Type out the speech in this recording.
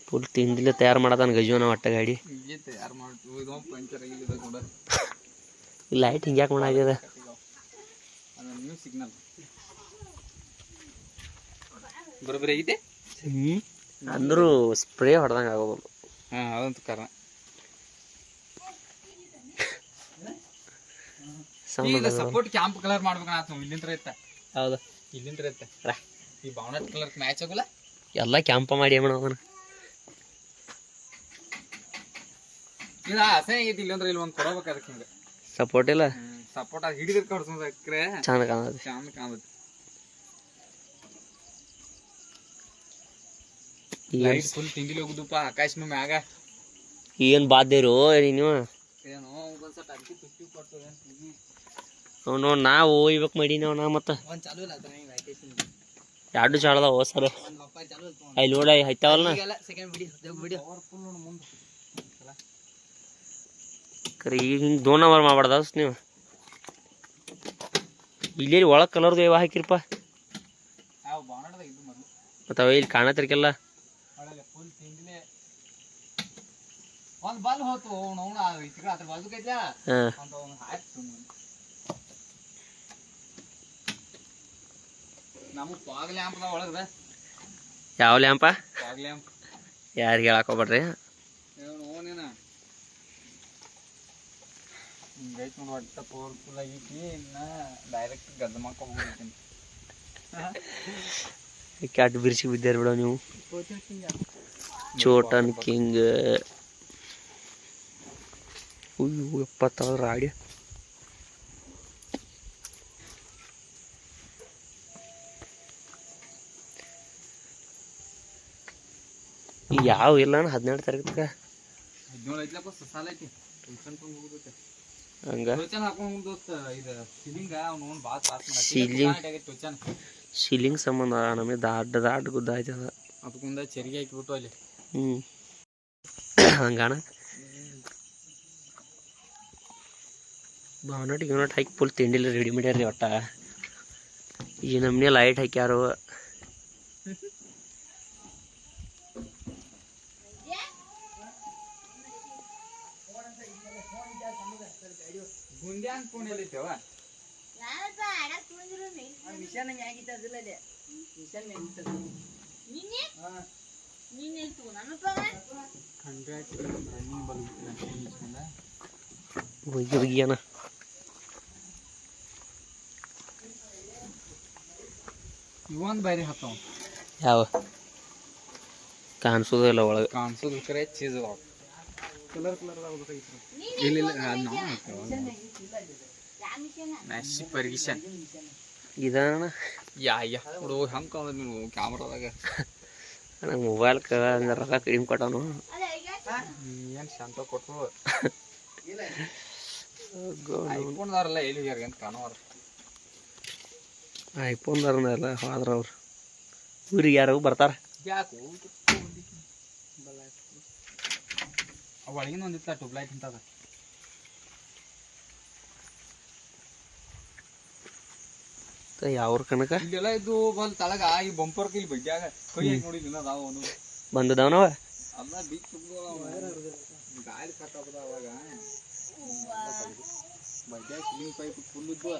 Full ತಿಂದಿಲ್ಲ ತಯಾರು ಮಾಡತಾನ ಗಜುವನ ಒಟ್ಟ ಗಾಡಿ ಲೈಟ್ ಹಿಂಗ್ಯಾಕೆ ಮಾಡಾಗ್ಯದ ಸಿಗ್ನಲ್ ಬರೋಬ್ಬರಿ ಐತೆ ಅಂದ್ರೂ ಸ್ಪ್ರೇ ಹೊಡೆದಂಗೆ ಆಗೋದು. ಹಾಂ ಅದಂತ ಕಾರಣ ಈಗ ಸಪೋರ್ಟ್ ಕ್ಯಾಂಪ್ ಕಲರ್ ಮಾಡ್ಬೇಕನ್ನ ಇಲ್ಲಿಂತ್ರ ಇತ್ತ. ಹೌದು ಇಲ್ಲಿಂತ್ರ ಇತ್ತ ಈ ಬಾವನಟ್ ಕಲರ್ ಮ್ಯಾಚ್ ಆಗೋಲ್ಲ ಎಲ್ಲ ಕ್ಯಾಂಪ ಮಾಡಿ ಮಾಡೋದನ್ನ. ಇಲ್ಲ ಅಸಹ್ಯ ಆಗೈತಿ ಇಲ್ಲಂದ್ರೆ ಇಲ್ಲಿ ಒಂದು ಕೊಡಬೇಕು ಅದಕ್ಕೆ ಹಿಂಗೆ ಸಪೋರ್ಟ್ ಇಲ್ಲ ಸಪೋರ್ಟ್ ಅದು ಹಿಡಿದ್ರೆ ಕಡ್ಸೋದಕ್ರೆ ಚಂದ ಕಾಣತ್ತೆ. ಚಂದ ಕಾಣುತ್ತೆ. ಲೈಟ್ ಫುಲ್ ತಿಂಡಿಲಿ ಹೋಗುದಪ್ಪ ಆಕಾಶನ ಮ್ಯಾಗ ಏನು ಬಾದ್ದೇರು ನೀವು ಏನೋ ಒಂದ್ಸಟ್ ಅಕ್ಕಿ ತುಟ್ಟಿ ಕೊಟ್ಟು ಅವನು ನಾವು ಇವಾಗ ಮಾಡೀನಿ ಅವನ ಮತ್ತೆ ಒಂದು ಚಾಲು ಇಲ್ಲ ಎರಡು ಚಾಳದಾವ ಸರ್ ಅಲ್ಲಿ ನೋಡ ಹೈತಾವಲ್ಲ ಕರೆ ಈಗ ಹಿಂಗೆ 2 ಅವರ್ ಮಾಡ್ಬಾರ್ದ ನೀವು ಇಲ್ಲಿ ಒಳಗೆ ಕಲರ್ದು ಯಾವ ಹಾಕಿರಪ್ಪ ಮತ್ತು ಅವ ಇಲ್ಲಿ ಕಾಣತ್ತಿರ್ಕೆಲ್ಲ ಒಂದು ಬಲ್ ಹೋತು ನೋಡ ಅದ್ರ ಬಾಜುಕೈತ್ಯಾ ನಮಗೆ ಫಾಗ್ ಲ್ಯಾಂಪ್ ಅದ ಒಳಗದ. ಯಾವ ಲ್ಯಾಂಪ? ಫಾಗ್ ಲ್ಯಾಂಪ್ ಯಾರಿಗೆ ಹೇಳಕ್ ಹೋಗ್ಬೇಡ್ರಿ. ನೋನೇನ ಹಿಂಗೈತಿ ನೋಡಿ ಒಟ್ಟ ಪವರ್ಫುಲ್ ಆಗೈತಿ. ಇನ್ನ ಡೈರೆಕ್ಟ್ ಗದ್ದ ಮಾಡ್ಕೊಂಡು ಹೋಗ್ಬಿಡ್ತೀನಿ. ಕ್ಯಾಟ್ ಬಿರ್ಸಿ ಬಿದ್ದಾರ ಬಿಡ ನೀವು. ಚೋಟನ್ ಕಿಂಗ್ ಉಯ್ಯು 70,000 ರಾಡಿ. ಯಾವ ಇಲ್ಲ 12 ತಾರೀಕು ಹಂಗ ಸೀಲಿಂಗ್ ಸಂಬಂಧ ನಮಗೆ ದಾಡ್ ಗುದ್ದ ಆಯ್ತದ ಅದಕ್ಕೊಂದ ಚೆರಿಗೆ ಹಾಕಿಬಿಟ್ಟು ಅಲ್ಲಿ ಹಂಗಾಣ ಬಾನಟ್ ಯೂನಟ್ ಹಾಕಿ ಫುಲ್ ತಿಂಡಿಲ್ಲ ರೆಡಿ ಮಾಡ್ಯಾರ ರೀ. ಒಟ್ಟ ಈ ನಮ್ನೆ ಲೈಟ್ ಹಾಕ್ಯಾರು. ಒಯ್ಯೋಗಿಯನ ಇವನ್ ಬೇರೆ ಹತ್ತವ ಯಾವ ಕಾಣಿಸೋದಿಲ್ಲ ಒಳಗೆ ಕಾಣಿಸೋದು ಕರೆ ಚೀಸ್ ಕಲರ್ ಇಲ್ಲ ಮ್ಯಾಸಿ ಪರ್ಗಿಷನ್ ಇದಣ್ಣ ಯಾ ಹುಡು ಹಂಗೆ ಕಾಣೋದು ನೀವು ಕ್ಯಾಮ್ರಾದಾಗ. ನಂಗೆ ಮೊಬೈಲ್ಗೆ ರೊಕ್ಕ ಕಡಿಮೆ ಕೊಟ್ಟವನು ಏನು ಶಾಂತ ಕೊಟ್ಟು ಐಫೋನ್ದಾರಲ್ಲ ಎಲ್ಲಿ ಹೋಗ್ಯಾರ ಅಂತ ಕಾಣೋರು. ಐಫೋನ್ದಾರಲ್ಲ ಹೋದ್ರ ಅವ್ರು ಊರಿಗೆ ಯಾರು ಬರ್ತಾರ. ಯಾಕು ಒಳಗಿನ ಒಂದಿತ್ತ ಟ್ಯೂಬ್ಲೈಟ್ ಅಂತದ ಯಾವ್ರ ಕನಕ ಇಲ್ಲೆಲ್ಲ ಇದ್ದು ಬಲ್ ತಳಗ ಈ ಬಂಪರ್ ಇಲ್ಲಿ ಬಡ್ಡ್ಯಾಗ ಕೈ ನೋಡಿಲ್ಲ ನಾವು ಬಂದದವನವ ಅಲ್ಲ ಬೀಚ್ ಗಾಳಿ ಕಟ್ಟಾಗದ ಅವಾಗ ಬಡ್ಡ್ಯಾಗ ಸ್ವಿಮ್ಮಿಂಗ್ ಪೈಪ್ ಫುಲ್ ಇದ್ವು.